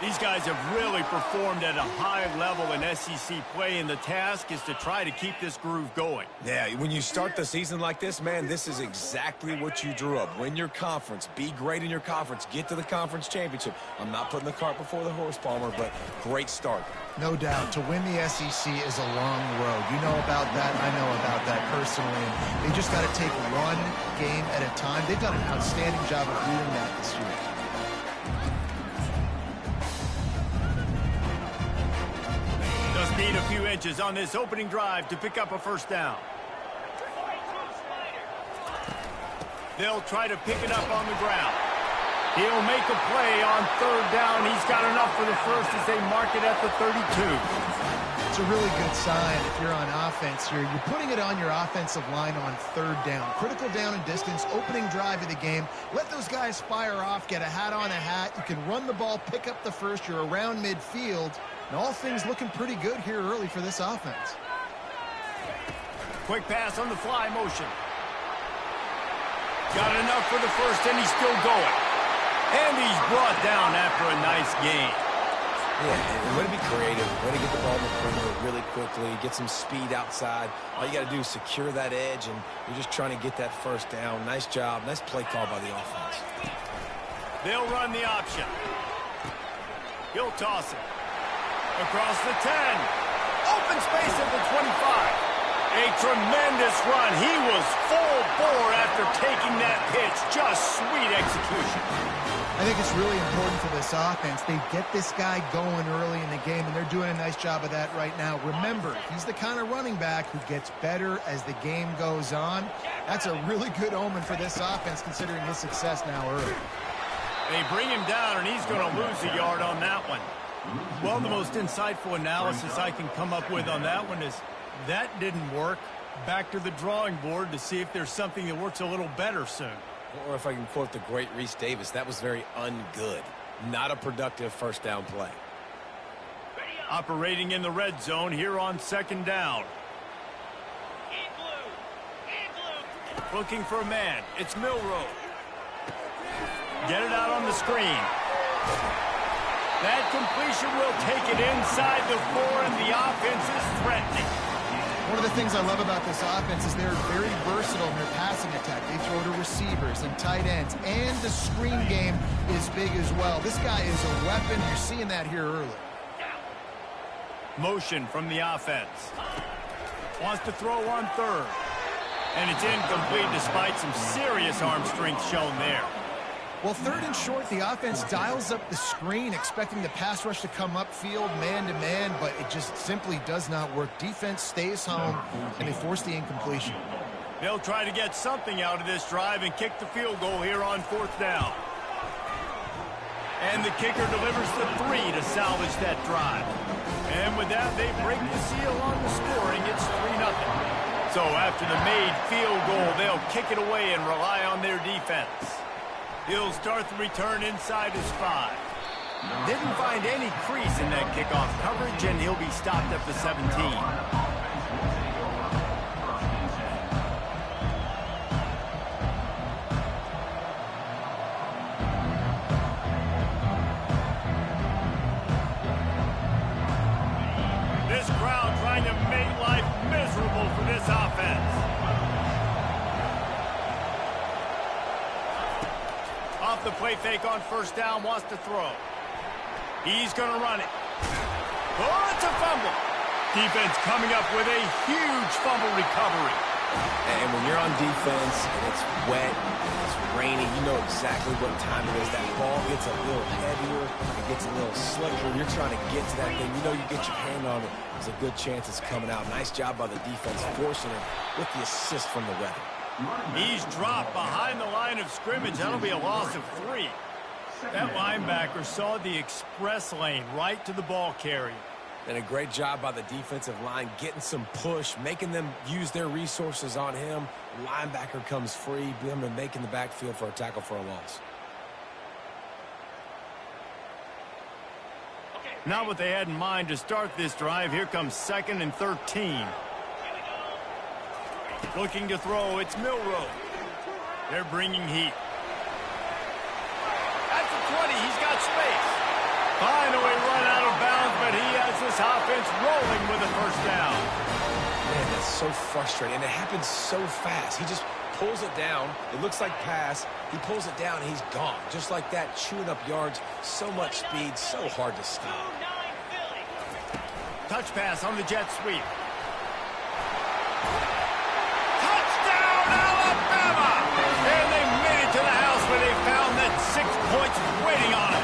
These guys have really performed at a high level in SEC play, and the task is to try to keep this groove going. Yeah, when you start the season like this, man, this is exactly what you drew up. Win your conference. Be great in your conference. Get to the conference championship. I'm not putting the cart before the horse, Palmer, but great start. No doubt. To win the SEC is a long road. You know about that. I know about that personally. And they just got to take one game at a time. They've done an outstanding job of doing that this year. Just need a few inches on this opening drive to pick up a first down. They'll try to pick it up on the ground. He'll make a play on third down. He's got enough for the first as they mark it at the 32. It's a really good sign if you're on offense here. You're putting it on your offensive line on third down. Critical down and distance, opening drive of the game. Let those guys fire off, get a hat on a hat. You can run the ball, pick up the first. You're around midfield. And all things looking pretty good here early for this offense. Quick pass on the fly motion. Got enough for the first, and he's still going. And he's brought down after a nice gain. Yeah, way to be creative. Way to get the ball in the perimeter really quickly. Get some speed outside. All you got to do is secure that edge, and you're just trying to get that first down. Nice job. Nice play call by the offense. They'll run the option. He'll toss it. Across the 10. Open space at the 25. A tremendous run. He was full bore after taking that pitch. Just sweet execution. I think it's really important for this offense. They get this guy going early in the game, and they're doing a nice job of that right now. Remember, he's the kind of running back who gets better as the game goes on. That's a really good omen for this offense, considering his success now early. They bring him down, and he's going to lose a yard on that one. Well, the most insightful analysis I can come up with on that one is that didn't work. Back to the drawing board to see if there's something that works a little better soon. Or if I can quote the great Reese Davis, that was very ungood. Not a productive first down play. Operating in the red zone here on second down. Looking for a man. It's Milroe. Get it out on the screen. That completion will take it inside the 4, and the offense is threatening. One of the things I love about this offense is they're very versatile in their passing attack. They throw to receivers and tight ends, and the screen game is big as well. This guy is a weapon. You're seeing that here early. Motion from the offense. Wants to throw on third. And it's incomplete despite some serious arm strength shown there. Well, third and short, the offense dials up the screen, expecting the pass rush to come upfield man-to-man, but it just simply does not work. Defense stays home, and they force the incompletion. They'll try to get something out of this drive and kick the field goal here on fourth down. And the kicker delivers the 3 to salvage that drive. And with that, they break the seal on the scoring. It's 3-0. So after the made field goal, they'll kick it away and rely on their defense. He'll start the return inside his 5. Didn't find any crease in that kickoff coverage, and he'll be stopped at the 17. This crowd trying to make life miserable for this offense. Off the play fake on first down, wants to throw. He's going to run it. Oh, it's a fumble. Defense coming up with a huge fumble recovery. And when you're on defense and it's wet, it's rainy, you know exactly what time it is. That ball gets a little heavier, it gets a little slicker. You're trying to get to that thing. You know you get your hand on it. There's a good chance it's coming out. Nice job by the defense forcing it with the assist from the weather. He's dropped behind the line of scrimmage. That'll be a loss of 3. That linebacker saw the express lane right to the ball carrier. And a great job by the defensive line getting some push, making them use their resources on him. Linebacker comes free, them and making the backfield for a tackle for a loss. Not what they had in mind to start this drive. Here comes 2nd and 13. Looking to throw, it's Milroe. They're bringing heat. At the 20, he's got space. Finally run out of bounds, but he has this offense rolling with a first down. Man, that's so frustrating, and it happens so fast. He just pulls it down. It looks like pass. He pulls it down, and he's gone. Just like that, chewing up yards. So much speed, so hard to stop. Touch pass on the jet sweep. Touchdown, Alabama! And they made it to the house where they found that 6 points waiting on them.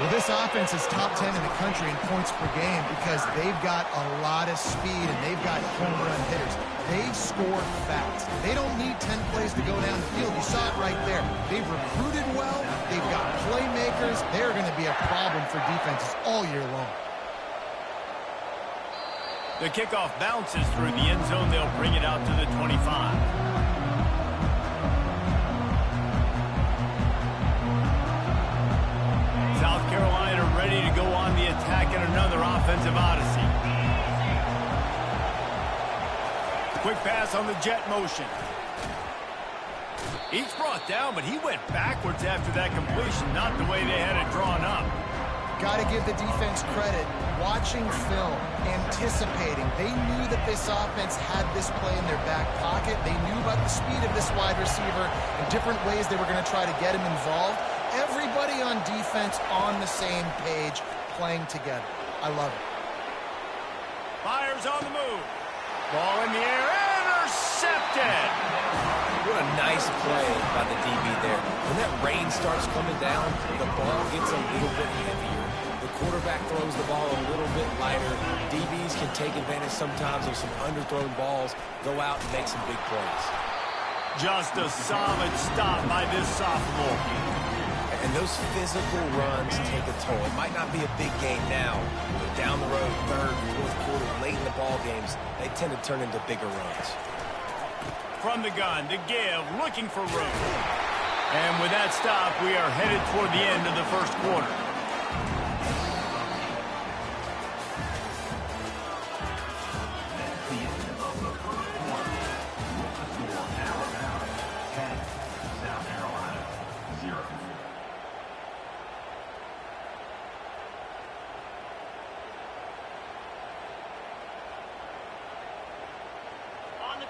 Well, this offense is top 10 in the country in points per game because they've got a lot of speed and they've got home run hitters. They score fast. They don't need 10 plays to go down the field. You saw it right there. They've recruited well. They've got playmakers. They're going to be a problem for defenses all year long. The kickoff bounces through the end zone. They'll bring it out to the 25. South Carolina ready to go on the attack in another offensive odyssey. Quick pass on the jet motion. He's brought down, but he went backwards after that completion, not the way they had it drawn up. Got to give the defense credit. Watching film, anticipating. They knew that this offense had this play in their back pocket. They knew about the speed of this wide receiver and different ways they were going to try to get him involved. Everybody on defense on the same page, playing together. I love it. Fires on the move. Ball in the air, intercepted. What a nice play by the DB there. When that rain starts coming down, the ball gets a little bit heavier. The quarterback throws the ball a little bit lighter. DBs can take advantage sometimes of some underthrown balls, go out and make some big plays. Just a solid stop by this sophomore. And those physical runs take a toll. It might not be a big game now, but down the road, third, fourth quarter, late in the ball games, they tend to turn into bigger runs. From the gun, the give, looking for room. And with that stop, we are headed toward the end of the first quarter.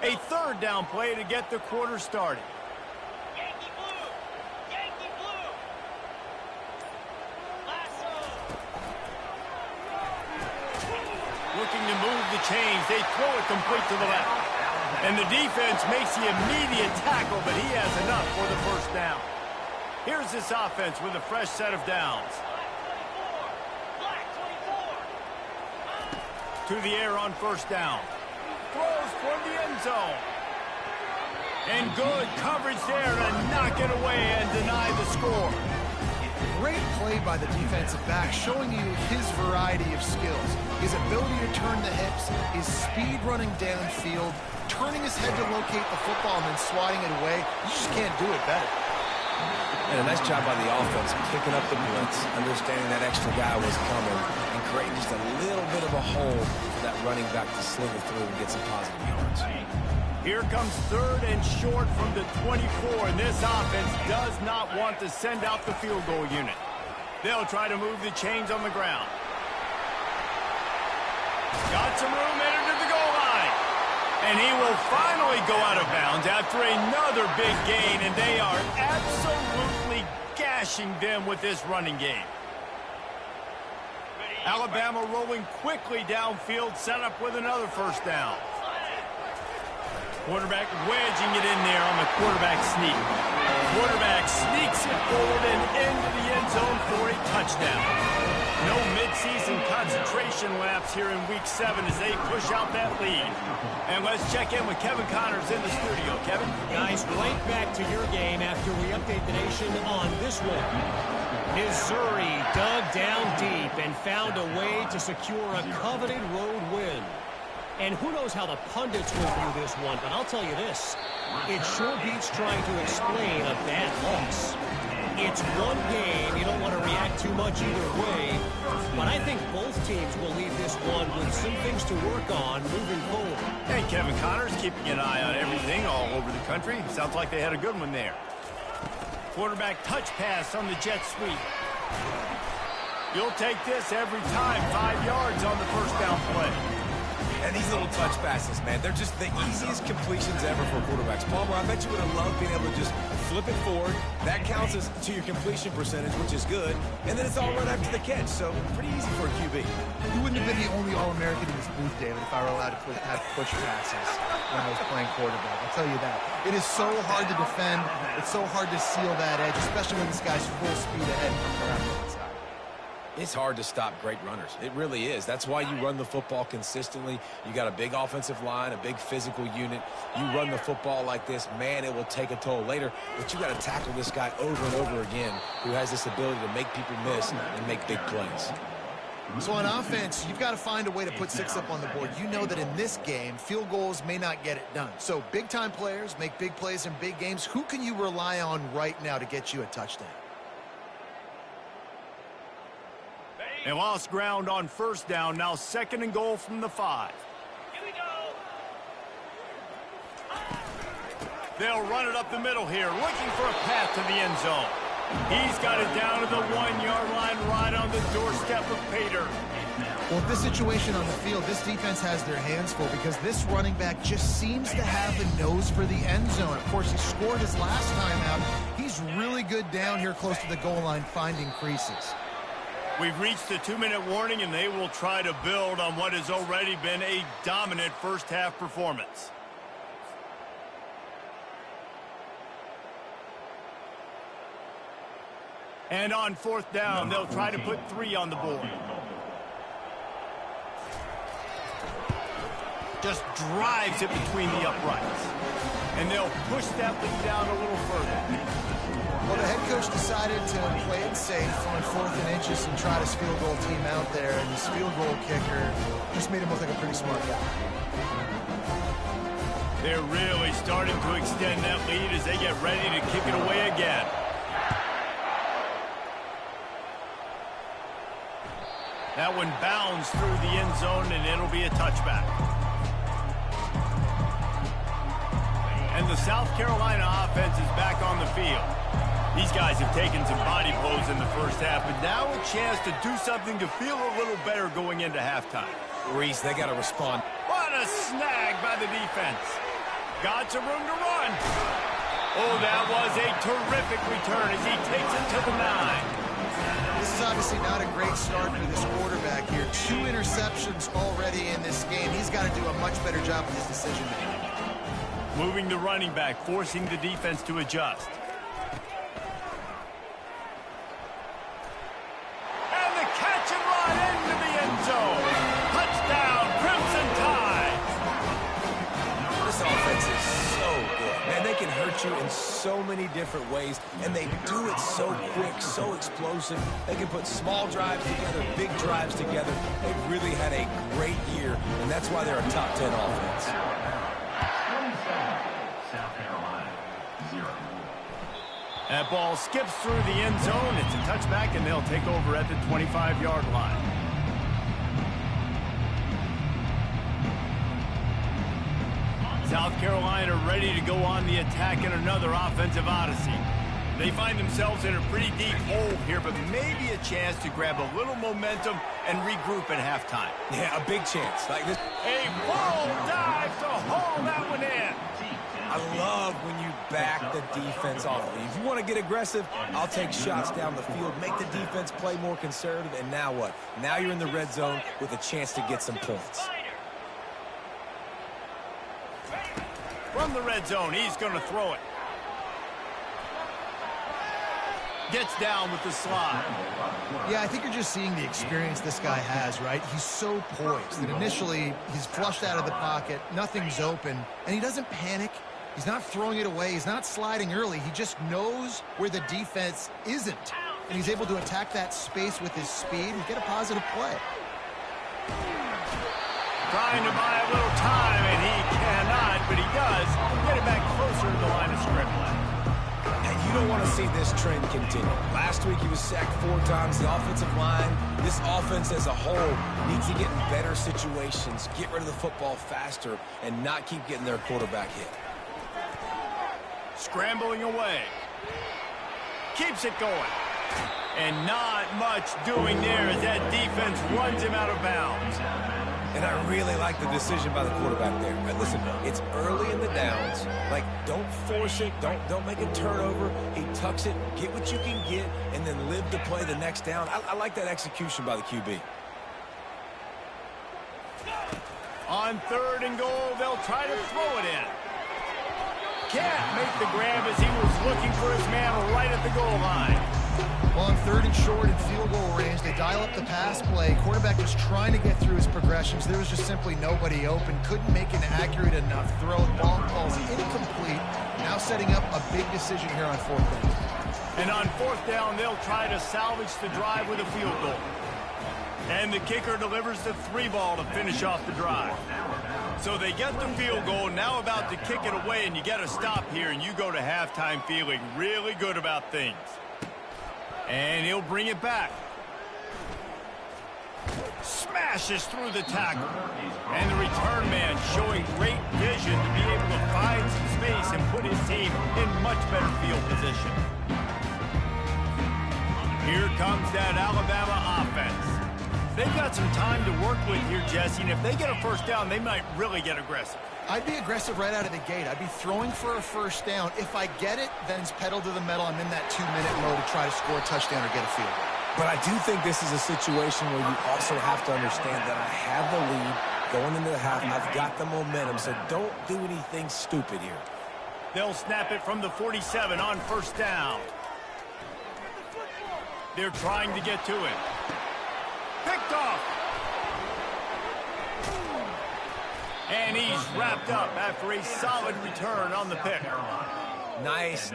A third down play to get the quarter started. Yankee blue! Yankee blue! Lasso! Looking to move the chains. They throw it complete to the left. And the defense makes the immediate tackle, but he has enough for the first down. Here's this offense with a fresh set of downs. Black 24! To the air on first down. Throws for the end zone. And good coverage there to knock it away and deny the score. Great play by the defensive back, showing you his variety of skills. His ability to turn the hips, his speed running downfield, turning his head to locate the football and then swatting it away. You just can't do it better. And a nice job by the offense, picking up the blitz, understanding that extra guy was coming, and creating just a little bit of a hole for that running back to sling it through and get some positive yards. Here comes third and short from the 24, and this offense does not want to send out the field goal unit. They'll try to move the chains on the ground. Got some room, entered to the goal line. And he will finally go out of bounds after another big gain, and they are absolutely gashing them with this running game. Alabama rolling quickly downfield, set up with another first down. Quarterback wedging it in there on the quarterback sneak. Quarterback sneaks it forward and into the end zone for a touchdown. No midseason concentration laps here in Week 7 as they push out that lead. And let's check in with Kevin Connors in the studio. Kevin? Guys, right back to your game after we update the nation on this one. Missouri dug down deep and found a way to secure a coveted road win. And who knows how the pundits will view this one, but I'll tell you this. It sure beats trying to explain a bad loss. It's one game. You don't want to react too much either way. But I think both teams will leave this one with some things to work on moving forward. Hey, Kevin Connors keeping an eye on everything all over the country. Sounds like they had a good one there. Quarterback touch pass on the jet sweep. You'll take this every time. 5 yards on the first down play. And these little touch passes, man, they're just the easiest completions ever for quarterbacks. Palmer, I bet you would have loved being able to just flip it forward. That counts as to your completion percentage, which is good. And then it's all run after the catch, so pretty easy for a QB. You wouldn't have been the only All-American in this booth, David, if I were allowed to have push passes when I was playing quarterback. I'll tell you that. It is so hard to defend. It's so hard to seal that edge, especially when this guy's full speed ahead and comes around the inside. It's hard to stop great runners. It really is. That's why you run the football consistently. You got a big offensive line, a big physical unit. You run the football like this, man, it will take a toll later. But you got to tackle this guy over and over again who has this ability to make people miss and make big plays. So on offense, you've got to find a way to put 6 up on the board. You know that in this game, field goals may not get it done. So big-time players make big plays in big games. Who can you rely on right now to get you a touchdown? They lost ground on first down. Now 2nd and goal from the 5. Here we go. They'll run it up the middle here, looking for a path to the end zone. He's got it down to the 1-yard line, right on the doorstep of Pater. Well, in this situation on the field, this defense has their hands full because this running back just seems to have the nose for the end zone. Of course, he scored his last time out. He's really good down here close to the goal line, finding creases. We've reached the 2-minute warning, and they will try to build on what has already been a dominant first-half performance. And on 4th down, they'll try to put 3 on the board. Just drives it between the uprights. And they'll push that lead down a little further. Well, the head coach decided to play it safe on 4th and inches and try to field goal team out there, and this field goal kicker just made him look like a pretty smart guy. They're really starting to extend that lead as they get ready to kick it away again. That one bounds through the end zone, and it'll be a touchback. And the South Carolina offense is back on the field. These guys have taken some body blows in the first half, but now a chance to do something to feel a little better going into halftime. Reese, they got to respond. What a snag by the defense. Got some room to run. Oh, that was a terrific return as he takes it to the 9. This is obviously not a great start for this quarterback here. 2 interceptions already in this game. He's got to do a much better job with his decision-making. Moving the running back, forcing the defense to adjust. And the catch and run into the end zone. Touchdown, Crimson Tide. This offense is so good. Man, they can hurt you in so many different ways, and they do it so quick, so explosive. They can put small drives together, big drives together. They've really had a great year, and that's why they're a top 10 offense. That ball skips through the end zone. It's a touchback, and they'll take over at the 25-yard line. South Carolina ready to go on the attack in another offensive odyssey. They find themselves in a pretty deep hole here, but maybe a chance to grab a little momentum and regroup at halftime. Yeah, a big chance. Like this. A ball dive to haul that one in. I love when you back the defense off. If you want to get aggressive, I'll take shots down the field, make the defense play more conservative, and now what? Now you're in the red zone with a chance to get some points. From the red zone, he's going to throw it. Gets down with the slide. Yeah, I think you're just seeing the experience this guy has, right? He's so poised that initially he's flushed out of the pocket, nothing's open, and he doesn't panic. He's not throwing it away. He's not sliding early. He just knows where the defense isn't, and he's able to attack that space with his speed and get a positive play. Trying to buy a little time, and he cannot, but he does get it back closer to the line of scrimmage. And you don't want to see this trend continue. Last week he was sacked 4 times. The offensive line, this offense as a whole, needs to get in better situations, get rid of the football faster, and not keep getting their quarterback hit. Scrambling away. Keeps it going. And not much doing there as that defense runs him out of bounds. And I really like the decision by the quarterback there. Right, listen, it's early in the downs. Like, don't force it. Don't make a turnover. He tucks it, get what you can get, and then live to play the next down. I like that execution by the QB. On 3rd and goal, they'll try to throw it in. Can't make the grab as he was looking for his man right at the goal line. Well, on 3rd and short and field goal range, they dial up the pass play. Quarterback was trying to get through his progressions. There was just simply nobody open. Couldn't make an accurate enough throw. Ball falls incomplete. Now setting up a big decision here on 4th down. And on 4th down, they'll try to salvage the drive with a field goal. And the kicker delivers the 3-ball to finish off the drive. So they get the field goal, now about to kick it away, and you get a stop here, and you go to halftime feeling really good about things. And he'll bring it back. Smashes through the tackle. And the return man showing great vision to be able to find some space and put his team in much better field position. Here comes that Alabama offense. They've got some time to work with here, Jesse, and if they get a 1st down, they might really get aggressive. I'd be aggressive right out of the gate. I'd be throwing for a 1st down. If I get it, then it's pedal to the metal. I'm in that 2-minute mode to try to score a touchdown or get a field goal. But I do think this is a situation where you also have to understand that I have the lead going into the half. I've got the momentum, so don't do anything stupid here. They'll snap it from the 47 on 1st down. They're trying to get to it. Picked off. And he's wrapped up after a solid return on the pick. Nice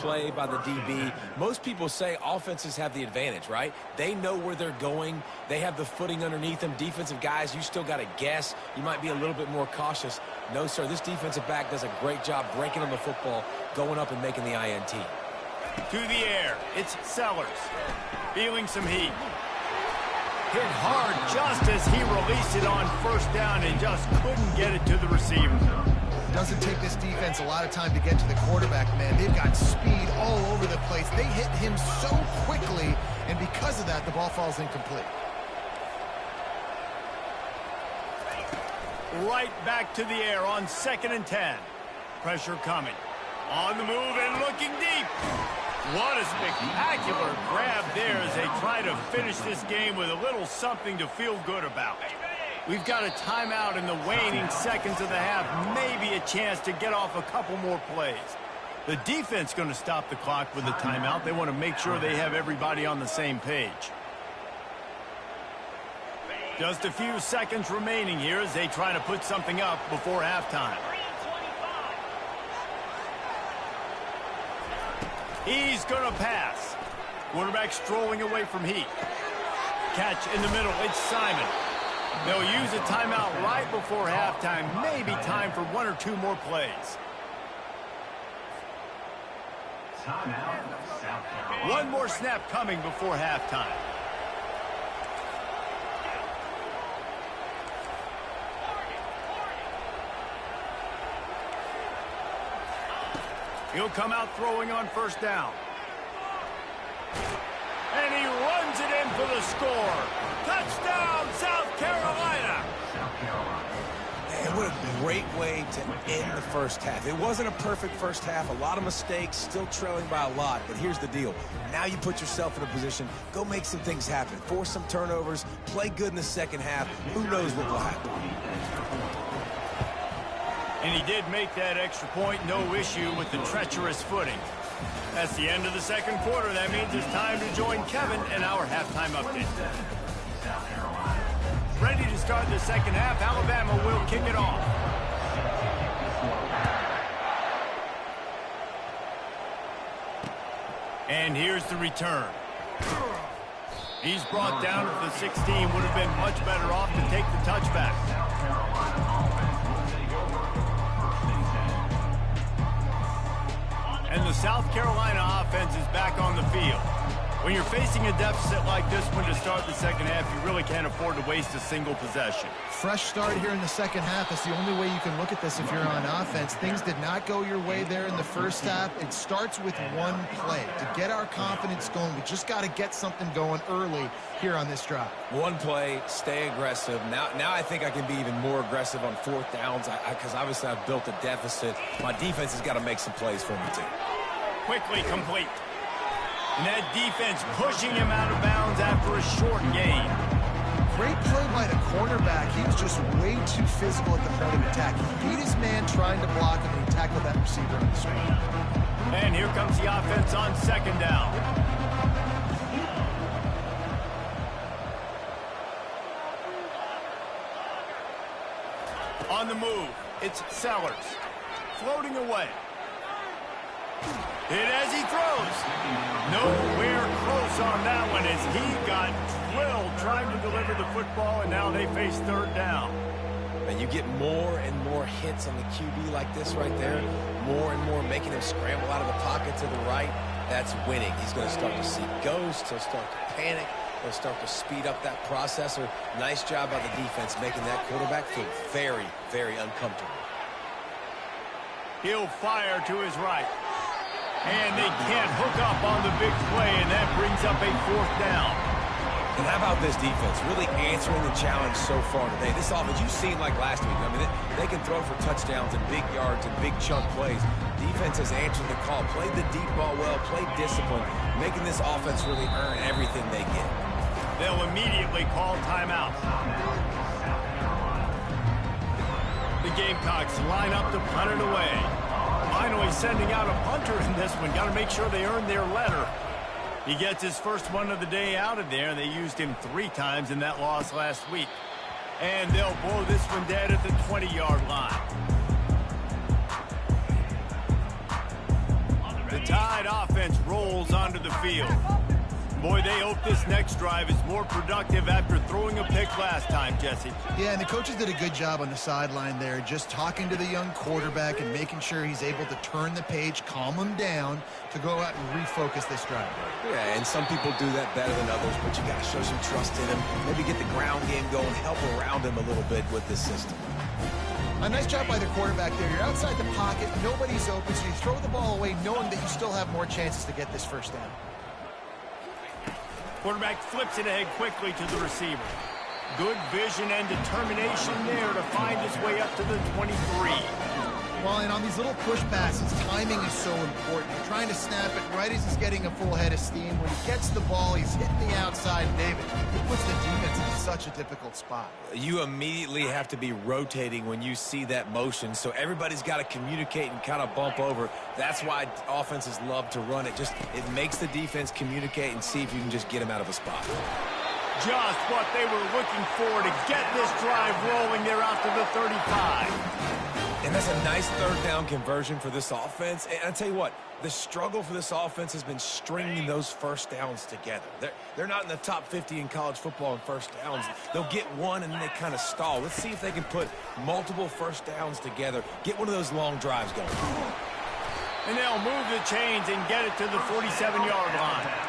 play by the DB. Most people say offenses have the advantage, right? They know where they're going. They have the footing underneath them. Defensive guys, you still got to guess. You might be a little bit more cautious. No, sir, this defensive back does a great job breaking on the football, going up and making the INT. To the air, it's Sellers. Feeling some heat. Hit hard just as he released it on 1st down and just couldn't get it to the receiver. Doesn't take this defense a lot of time to get to the quarterback, man. They've got speed all over the place. They hit him so quickly, and because of that, the ball falls incomplete. Right back to the air on 2nd and 10. Pressure coming. On the move and looking deep. What a spectacular grab there as they try to finish this game with a little something to feel good about. We've got a timeout in the waning seconds of the half, maybe a chance to get off a couple more plays. The defense going to stop the clock with the timeout. They want to make sure they have everybody on the same page. Just a few seconds remaining here as they try to put something up before halftime. He's going to pass. Quarterback strolling away from heat. Catch in the middle. It's Simon. They'll use a timeout right before halftime. Maybe time for 1 or 2 more plays. One more snap coming before halftime. He'll come out throwing on 1st down. And he runs it in for the score. Touchdown, South Carolina. Man, what a great way to end the 1st half. It wasn't a perfect 1st half. A lot of mistakes, still trailing by a lot. But here's the deal. Now you put yourself in a position. Go make some things happen. Force some turnovers. Play good in the 2nd half. Who knows what will happen? And he did make that extra point, no issue with the treacherous footing. That's the end of the 2nd quarter. That means it's time to join Kevin in our halftime update. Ready to start the 2nd half. Alabama will kick it off. And here's the return. He's brought down to the 16. Would have been much better off to take the touchback. And the South Carolina offense is back on the field. When you're facing a deficit like this one to start the second half, you really can't afford to waste a single possession. Fresh start here in the second half. That's the only way you can look at this if you're on offense. Things did not go your way there in the first half. It starts with one play. To get our confidence going, we just got to get something going early here on this drive. One play, stay aggressive. Now I think I can be even more aggressive on fourth downs because obviously I've built a deficit. My defense has got to make some plays for me too. Quickly complete. And that defense pushing him out of bounds after a short gain. Great play by the cornerback. He was just way too physical at the point of attack. He beat his man trying to block him, and he tackled that receiver on the screen. And here comes the offense on second down. On the move, it's Sellers. Floating away. Hit as he throws. Nowhere close on that one as he got drilled trying to deliver the football, and now they face third down. And you get more and more hits on the QB like this right there, more and more making him scramble out of the pocket to the right. That's winning. He's going to start to see ghosts. He'll start to panic. He'll start to speed up that processor. Nice job by the defense making that quarterback feel very, very uncomfortable. He'll fire to his right. And they can't hook up on the big play, and that brings up a fourth down. And how about this defense really answering the challenge so far today? This offense, you've seen like last week. I mean, they can throw for touchdowns and big yards and big chunk plays. Defense has answered the call, played the deep ball well, played discipline, making this offense really earn everything they get. They'll immediately call timeout. The Gamecocks line up to punt it away. Finally sending out a punter in this one. Got to make sure they earn their letter. He gets his first one of the day out of there. They used him 3 times in that loss last week. And they'll blow this one dead at the 20-yard line. The Tide offense rolls onto the field. Boy, they hope this next drive is more productive after throwing a pick last time, Jesse. Yeah, and the coaches did a good job on the sideline there, just talking to the young quarterback and making sure he's able to turn the page, calm him down to go out and refocus this drive. Yeah, and some people do that better than others, but you got to show some trust in him. Maybe get the ground game going, help around him a little bit with this system. A nice job by the quarterback there. You're outside the pocket, nobody's open, so you throw the ball away knowing that you still have more chances to get this first down. Quarterback flips it ahead quickly to the receiver. Good vision and determination there to find his way up to the 23. Well, and on these little push passes, timing is so important. You're trying to snap it right as he's getting a full head of steam. When he gets the ball, he's hitting the outside. David, it puts the defense in such a difficult spot. You immediately have to be rotating when you see that motion, so everybody's got to communicate and kind of bump over. That's why offenses love to run it. It makes the defense communicate and see if you can just get them out of a spot. Just what they were looking for to get this drive rolling. They're out to the 35. And that's a nice third down conversion for this offense. And I tell you what, the struggle for this offense has been stringing those first downs together. They're not in the top 50 in college football in first downs. They'll get one and then they kind of stall. Let's see if they can put multiple first downs together, get one of those long drives going. And they'll move the chains and get it to the 47-yard line.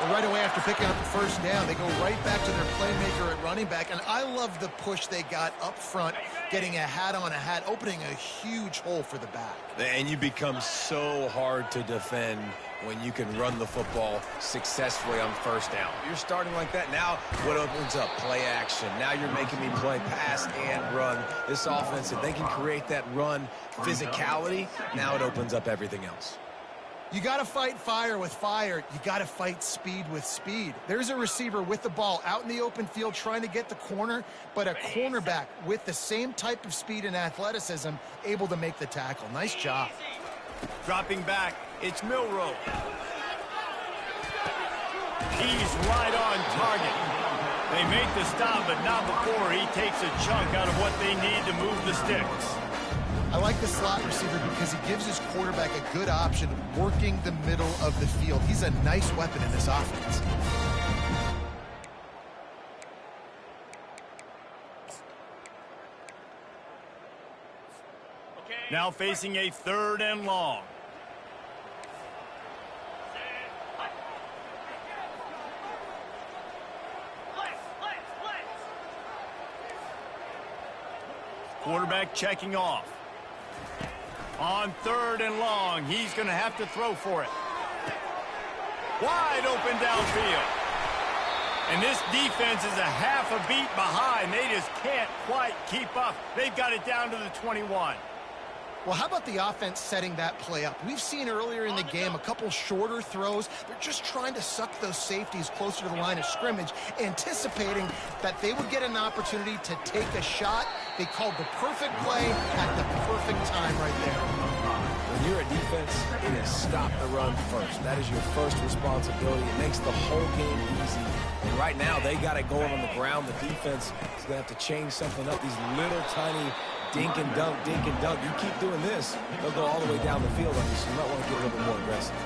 And right away after picking up the first down, they go right back to their playmaker at running back. And I love the push they got up front, getting a hat on a hat, opening a huge hole for the back. And you become so hard to defend when you can run the football successfully on first down. You're starting like that. Now what opens up? Play action. Now you're making me play pass and run. This offense, if they can create that run physicality, now it opens up everything else. You got to fight fire with fire. You got to fight speed with speed. There's a receiver with the ball out in the open field trying to get the corner, but a cornerback with the same type of speed and athleticism able to make the tackle. Nice job. Dropping back, it's Milroe. He's right on target. They make the stop, but not before he takes a chunk out of what they need to move the sticks. I like the slot receiver because he gives his quarterback a good option working the middle of the field. He's a nice weapon in this offense. Now facing a 3rd and long. quarterback checking off. On 3rd and long, he's going to have to throw for it. Wide open downfield. And this defense is a half a beat behind. They just can't quite keep up. They've got it down to the 21. Well, how about the offense setting that play up? We've seen earlier in the game a couple shorter throws. They're just trying to suck those safeties closer to the line of scrimmage, anticipating that they would get an opportunity to take a shot. They called the perfect play at the perfect time right there. When you're a defense, it is stop the run first. That is your first responsibility. It makes the whole game easy. And right now, they got it going on the ground. The defense is going to have to change something up. These little tiny dink and dunk, dink and dunk. You keep doing this, they'll go all the way down the field on you, so you might want to get a little bit more aggressive.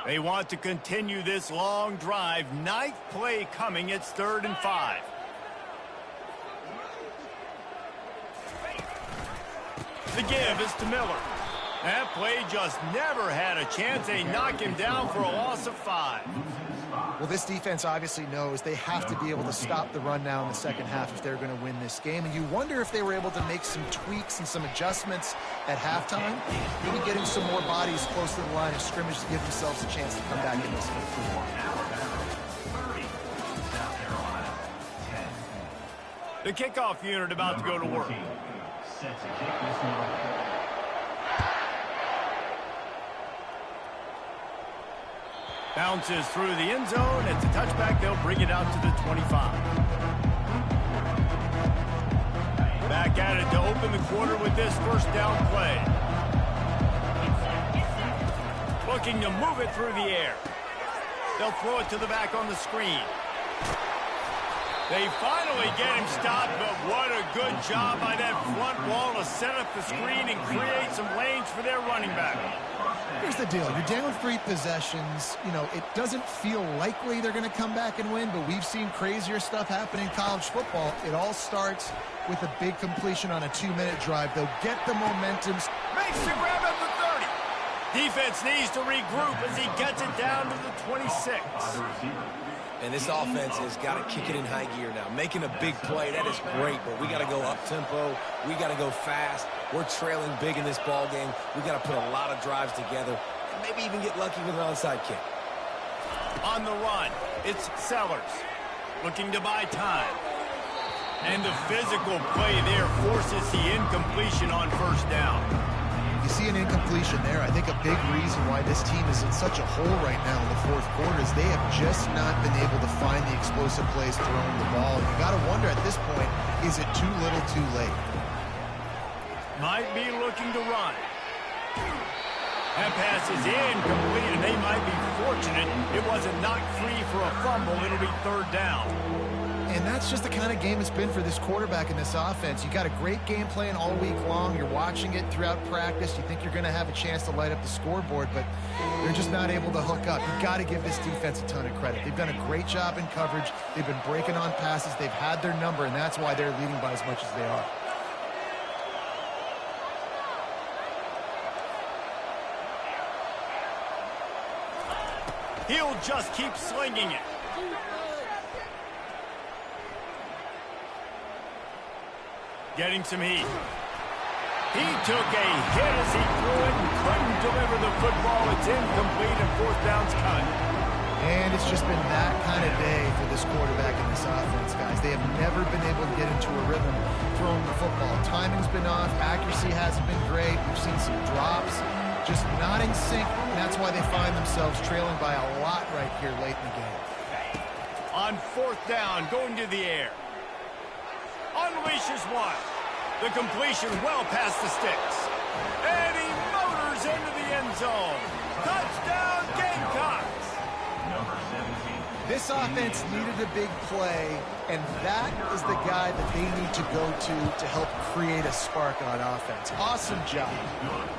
They want to continue this long drive. 9th play coming. It's 3rd and 5. The give is to Miller. That play just never had a chance. They knock him down for a loss of 5. Well, this defense obviously knows they have to be able to stop the run now in the second half if they're going to win this game. And you wonder if they were able to make some tweaks and some adjustments at halftime, maybe getting some more bodies close to the line of scrimmage to give themselves a chance to come back in this game. The kickoff unit about to go to work. Bounces through the end zone. It's a touchback. They'll bring it out to the 25. Back at it to open the quarter with this first down play. Looking to move it through the air. They'll throw it to the back on the screen. They finally get him stopped, but what a good job by that front wall to set up the screen and create some lanes for their running back. Here's the deal. You're down 3 possessions. You know, it doesn't feel likely they're going to come back and win, but we've seen crazier stuff happen in college football. It all starts with a big completion on a 2-minute drive. They'll get the momentum. Makes the grab at the 30. Defense needs to regroup as he gets it down to the 26. And this offense has got to kick it in high gear now. Making a big play, that is great, but we got to go up-tempo. We got to go fast. We're trailing big in this ball game. We got to put a lot of drives together and maybe even get lucky with an onside kick. On the run, it's Sellers looking to buy time. And the physical play there forces the incompletion on first down. You see an incompletion there. I think a big reason why this team is in such a hole right now in the fourth quarter is they have just not been able to find the explosive plays throwing the ball. You got to wonder at this point, is it too little too late? Might be looking to run. That pass is incomplete, and they might be fortunate it wasn't knocked free for a fumble. It'll be 3rd down. And that's just the kind of game it's been for this quarterback in this offense. You got a great game plan all week long. You're watching it throughout practice. You think you're going to have a chance to light up the scoreboard, but they're just not able to hook up. You got to give this defense a ton of credit. They've done a great job in coverage. They've been breaking on passes. They've had their number, and that's why they're leading by as much as they are. He'll just keep slinging it. Getting some heat. He took a hit as he threw it and couldn't deliver the football. It's incomplete and 4th down's cut. And it's just been that kind of day for this quarterback in this offense, guys. They have never been able to get into a rhythm throwing the football. Timing's been off. Accuracy hasn't been great. We've seen some drops. Just not in sync. And that's why they find themselves trailing by a lot right here late in the game. On 4th down, going to the air. Unleashes one. The completion well past the sticks. And he motors into the end zone. Touchdown, Gamecocks! This offense needed a big play, and that is the guy that they need to go to help create a spark on offense. Awesome job.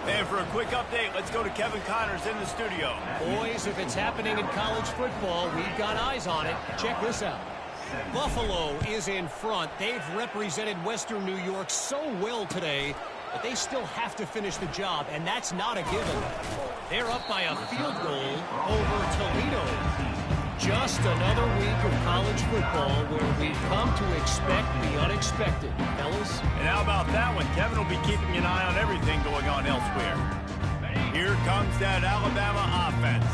And for a quick update, let's go to Kevin Connors in the studio. Boys, if it's happening in college football, we've got eyes on it. Check this out. Buffalo is in front. They've represented Western New York so well today. but they still have to finish the job, and that's not a given. They're up by a field goal over Toledo. Just another week of college football where we've come to expect the unexpected, fellas. And how about that one? Kevin will be keeping an eye on everything going on elsewhere. Here comes that Alabama offense.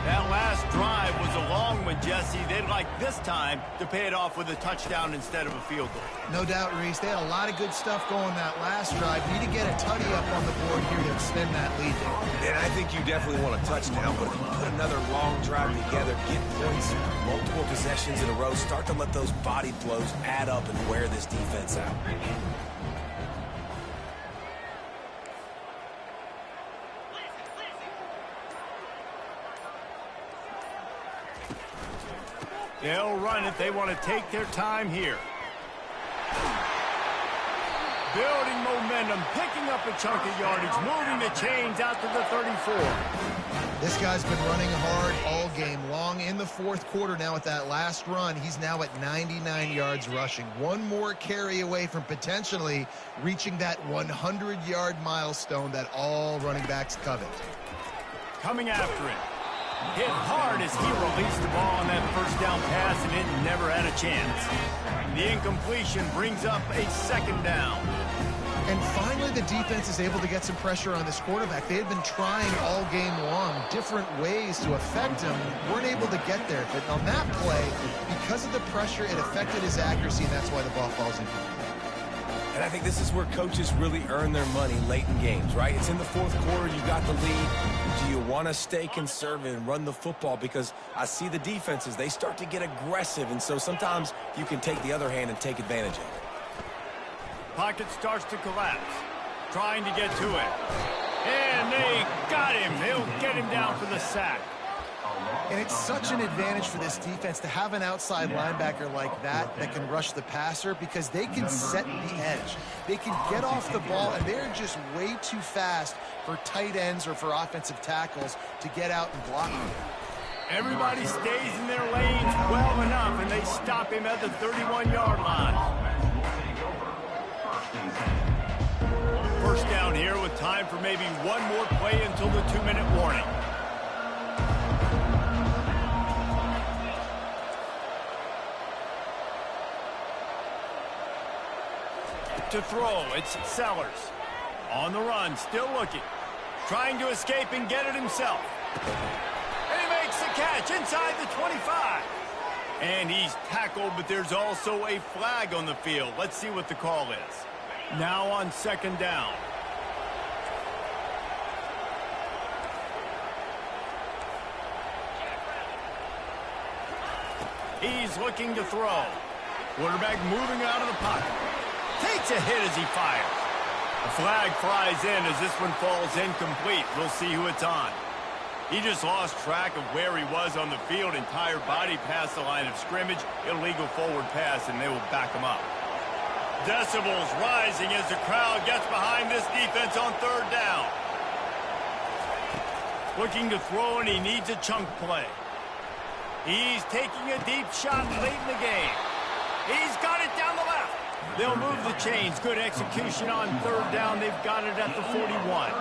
That last drive was a long one, Jesse. They'd like this time to pay it off with a touchdown instead of a field goal. No doubt, Reese. They had a lot of good stuff going that last drive. Need to get a tutty up on the board here to extend that lead there. And I think you definitely want a touchdown, but if you put another long drive together, get points, multiple possessions in a row, start to let those body blows add up and wear this defense out. They'll run it. They want to take their time here. Building momentum, picking up a chunk of yardage, moving the chains out to the 34. This guy's been running hard all game long. In the fourth quarter now with that last run, he's now at 99 yards rushing. One more carry away from potentially reaching that 100-yard milestone that all running backs covet. Coming after it. Hit hard as he released the ball on that first down pass, and it never had a chance. The incompletion brings up a second down. And finally, the defense is able to get some pressure on this quarterback. They had been trying all game long different ways to affect him. Weren't able to get there. But on that play, because of the pressure, it affected his accuracy, and that's why the ball falls incomplete. And I think this is where coaches really earn their money late in games, right? It's in the fourth quarter. You got the lead. Do you want to stay conservative and run the football? Because I see the defenses, they start to get aggressive, and so sometimes you can take the other hand and take advantage of it. Pocket starts to collapse. Trying to get to it. And they got him. They'll get him down for the sack. And it's such an advantage for this defense to have an outside linebacker like that that can rush the passer, because they can set the edge. They can get off the ball, and they're just way too fast for tight ends or for offensive tackles to get out and block them. Everybody stays in their lanes well enough, and they stop him at the 31-yard line. First down here with time for maybe one more play until the 2-minute warning. To throw, it's Sellers. On the run, still looking. Trying to escape and get it himself. And he makes the catch inside the 25. And he's tackled, but there's also a flag on the field. Let's see what the call is. Now on second down. He's looking to throw. Quarterback moving out of the pocket. Takes a hit as he fires. A flag flies in as this one falls incomplete. We'll see who it's on. He just lost track of where he was on the field. Entire body past the line of scrimmage. Illegal forward pass, and they will back him up. Decibels rising as the crowd gets behind this defense on third down. Looking to throw, and he needs a chunk play. He's taking a deep shot late in the game. He's got it down the left. They'll move the chains. Good execution on third down. They've got it at the 41.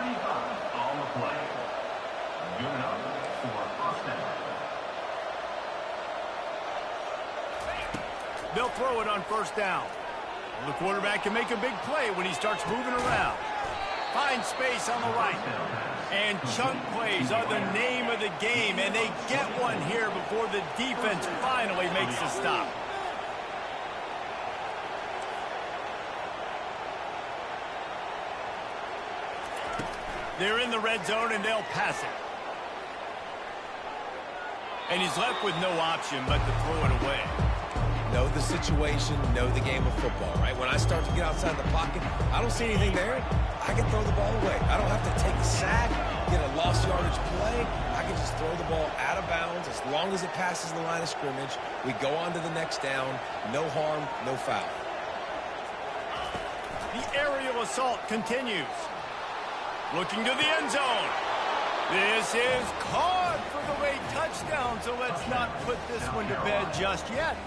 They'll throw it on first down. The quarterback can make a big play when he starts moving around. Finds space on the right. And chunk plays are the name of the game, and they get one here before the defense finally makes the stop. They're in the red zone, and they'll pass it. And he's left with no option but to throw it away. Know the situation, know the game of football, right? When I start to get outside the pocket, I don't see anything there. I can throw the ball away. I don't have to take a sack, get a lost yardage play. I can just throw the ball out of bounds as long as it passes the line of scrimmage. We go on to the next down. No harm, no foul. The aerial assault continues. Looking to the end zone. This is caught for the late touchdown, so let's not put this one to bed just yet.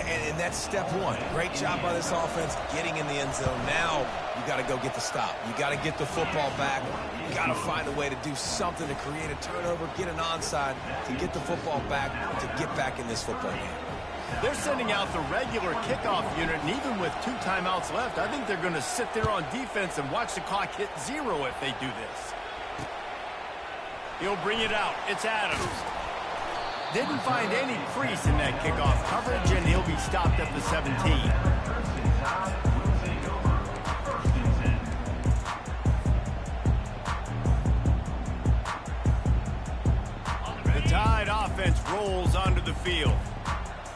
And that's step one. Great job by this offense getting in the end zone. Now you got to go get the stop. You got to get the football back. You got to find a way to do something to create a turnover, get an onside, to get the football back, to get back in this football game. They're sending out the regular kickoff unit, and even with 2 timeouts left, I think they're going to sit there on defense and watch the clock hit 0 if they do this. He'll bring it out. It's Adams. Didn't find any crease in that kickoff coverage, and he'll be stopped at the 17. The Tide offense rolls onto the field.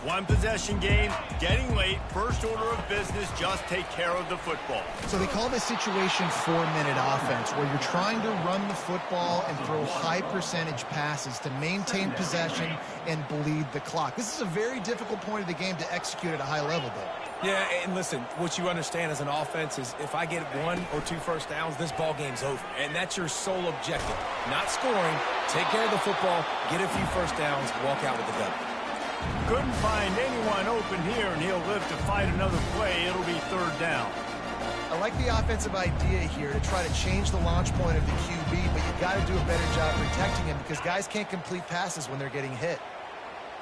1 possession game, getting late, first order of business, just take care of the football. So they call this situation 4-minute offense, where you're trying to run the football and throw high percentage passes to maintain possession and bleed the clock. This is a very difficult point of the game to execute at a high level, though. Yeah, and listen, what you understand as an offense is if I get 1 or 2 first downs, this ball game's over. And that's your sole objective. Not scoring, take care of the football, get a few first downs, walk out with the W. Couldn't find anyone open here, and he'll live to fight another play. It'll be 3rd down. I like the offensive idea here to try to change the launch point of the QB, but you got to do a better job protecting him because guys can't complete passes when they're getting hit.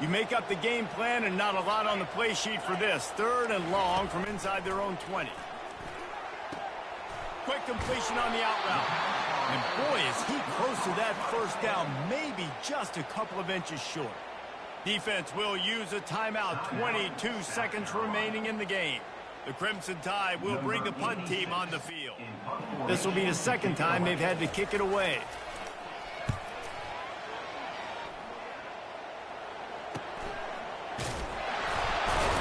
You make up the game plan and not a lot on the play sheet for this. 3rd and long from inside their own 20. Quick completion on the out route. And boy, is he close to that first down, maybe just a couple of inches short. Defense will use a timeout. 22 seconds remaining in the game. The Crimson Tide will bring the punt team on the field. This will be the 2nd time they've had to kick it away.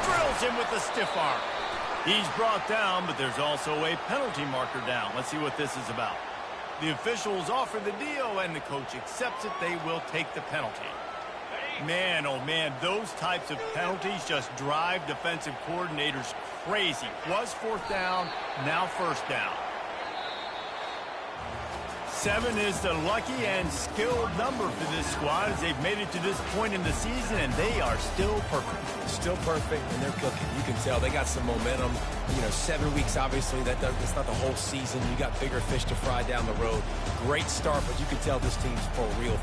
Drills him with the stiff arm. He's brought down, but there's also a penalty marker down. Let's see what this is about. The officials offer the deal, and the coach accepts it. They will take the penalty. Man, oh man, those types of penalties just drive defensive coordinators crazy. Was 4th down, now 1st down. 7 is the lucky and skilled number for this squad as they've made it to this point in the season, and they are still perfect. Still perfect, and they're cooking. You can tell they got some momentum. 7 weeks, obviously, that's not the whole season. You got bigger fish to fry down the road. Great start, but you can tell this team's for real.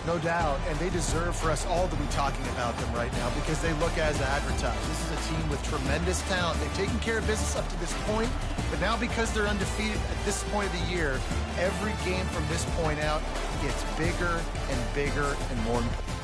No doubt, and they deserve for us all to be talking about them right now because they look as advertised. This is a team with tremendous talent. They've taken care of business up to this point, but now because they're undefeated at this point of the year, every game from this point out gets bigger and bigger and more important.